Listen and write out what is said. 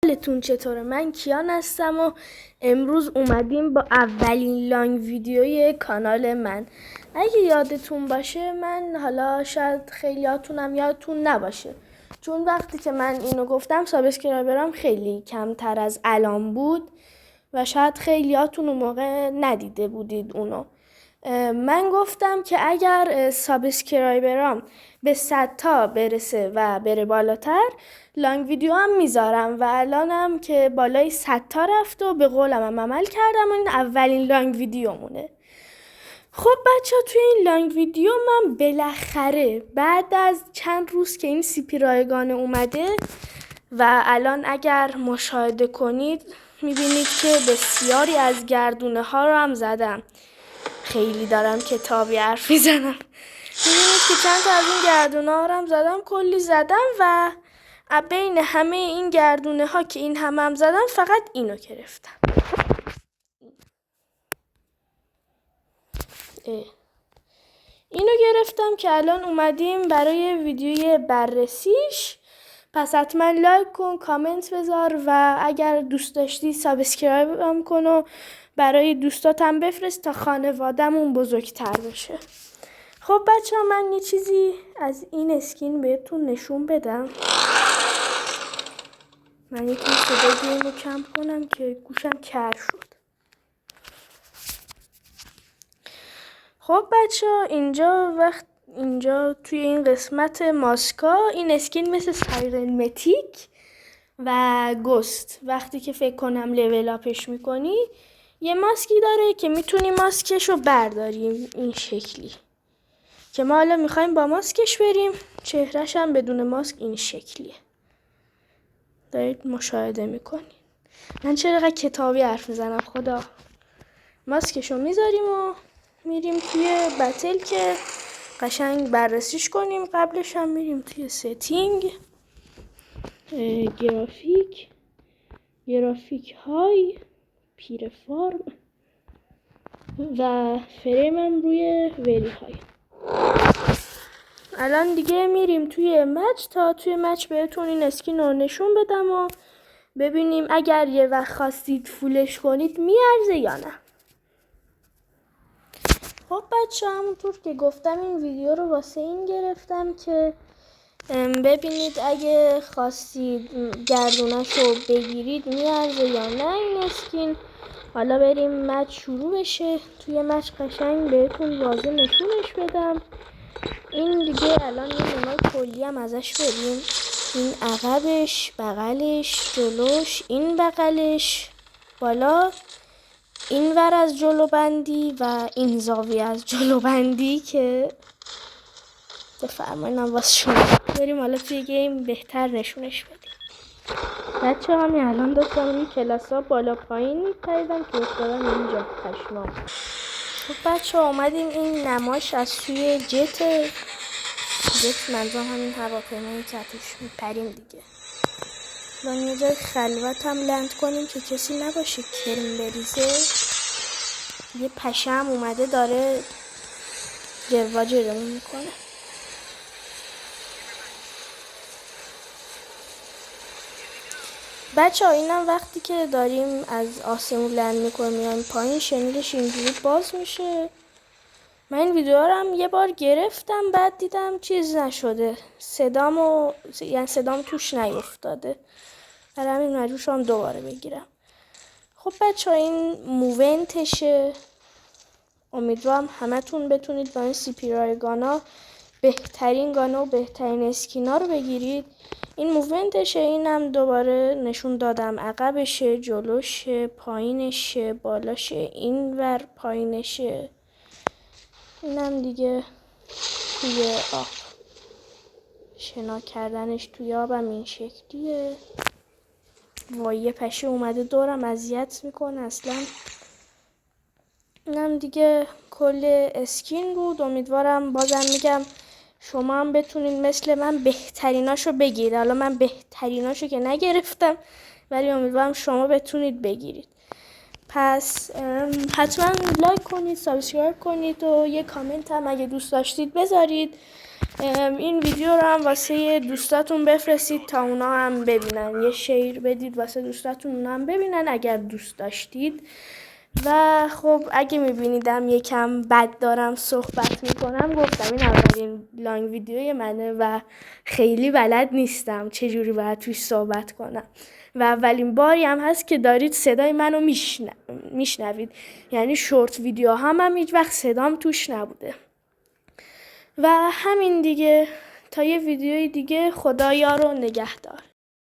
حالتون چطوره؟ من کیان هستم و امروز اومدیم با اولین لانگ ویدیوی کانال من. اگه یادتون باشه، من حالا شاید خیلیاتونم یادتون نباشه، چون وقتی که من اینو گفتم سابسکرایبرام خیلی کمتر از الان بود و شاید خیلیاتون اون موقع ندیده بودید اونو. من گفتم که اگر سابسکرایبرام به 100 تا برسه و بره بالاتر، لانگ ویدیو هم میذارم و الانم که بالای 100 تا رفت و به قولم هم عمل کردم و این اولین لانگ ویدیومونه. خب بچه ها، توی این لانگ ویدیو من بالاخره بعد از چند روز که این CP رایگان اومده و الان اگر مشاهده کنید میبینید که بسیاری از گردونه ها رو هم زدم. خیلی دارم کتابی حرف میزنم. میبینید که چند تا از این گردونه ها رو هم زدم، کلی زدم و بین همه این گردونه ها که این هم زدم فقط اینو گرفتم. اینو گرفتم که الان اومدیم برای ویدیوی بررسیش. پس حتما لایک کن، کامنت بذار و اگر دوست داشتی سابسکرایب هم کن و برای دوستاتم بفرست تا خانواده‌مون بزرگتر بشه. خب بچه ها، من یه چیزی از این اسکین بهتون نشون بدم. من یکم صدای گیم رو کم کنم که گوشم کر شد. خب بچه ها، اینجا توی این قسمت ماسکا این اسکین مثل سایرن متیک و گوست وقتی که فکر کنم لول اپش میکنی یه ماسکی داره که میتونی ماسکش رو برداریم این شکلی، که ما حالا میخوایم با ماسکش بریم. چهرش هم بدون ماسک این شکلیه، دارید مشاهده میکنید. من چرا کتابی حرف میزنم خدا. ماسکش رو میذاریم و میریم توی بتل که قشنگ بررسیش کنیم. قبلش هم میریم توی ستینگ، گرافیک های، پیر فارم و فریم هم روی وری های. الان دیگه میریم توی مچ تا توی مچ بهتون این اسکین رو نشون بدم و ببینیم اگر یه وقت خواستید فولش کنید میارزه یا نه. خب بچه، همونطور که گفتم این ویدیو رو واسه این گرفتم که ببینید اگه خواستید گردونش رو بگیرید میارزه یا نه این اسکین. حالا بریم مچ شروع بشه. توی مچ قشنگ بهتون واضح نشونش بدم. این دیگه الان یه نمای کلی هم ازش بریم. این عقبش، بغلش، جلوش، این بغلش، بالا، این ور از جلو بندی و این زاویه از جلو بندی که بفرمایید واسه شما. بریم حالا توی گیم بهتر نشونش بدیم. بچه همین الان داشتم این کلاس ها بالا پایین میپریدم که افتادم اینجا پشمام. خب بچه اومدیم این نماش از توی جت منظورم همین هواپیمایی که توش میپریم دیگه. الان یه جای خلوت هم لند کنیم که کسی نباشه کرم بریزه. یه پشم اومده داره جرمون میکنه. بچه ها، اینم وقتی که داریم از آسمون لند میکنیم میایم پایین شنیدش اینجوری باز میشه. من این ویدیو رو هم یه بار گرفتم، بعد دیدم چیز نشده، صدام توش نیفتاده، برای همین مجبور شدم دوباره بگیرم. خب بچه ها، این موونتشه. امیدوارم همتون بتونید با این CP رایگانا بهترین گانا و بهترین اسکینا رو بگیرید. این موونتشه. اینم دوباره نشون دادم، عقبشه، جلوشه، پایینشه، بالاشه، این ور پایینشه. اینم دیگه توی آب، شنا کردنش توی آبم این شکلیه. وای، یه پشه اومده دورم اذیت میکنه اصلا. اینم دیگه کل اسکین بود. امیدوارم بازم میگم شما هم بتونید مثل من بهتریناشو بگیرید. حالا من بهتریناشو که نگرفتم، ولی امیدوارم شما بتونید بگیرید. پس حتما لایک کنید، سابسکرایب کنید و یه کامنت هم اگه دوست داشتید بذارید. این ویدیو رو هم واسه دوستاتون بفرستید تا اونا هم ببینن. یه شیر بدید واسه دوستاتون اونا هم ببینن اگر دوست داشتید. و خب اگه میبینیدم یکم بد دارم صحبت میکنم، گفتم این اولین لانگ ویدیوی منه و خیلی بلد نیستم چجوری باید توش صحبت کنم و اولین باری هم هست که دارید صدای منو میشنوید. یعنی شورت ویدیو هم هیچ وقت صدام توش نبوده. و همین دیگه، تا یه ویدیوی دیگه، خدا یار و نگهدار.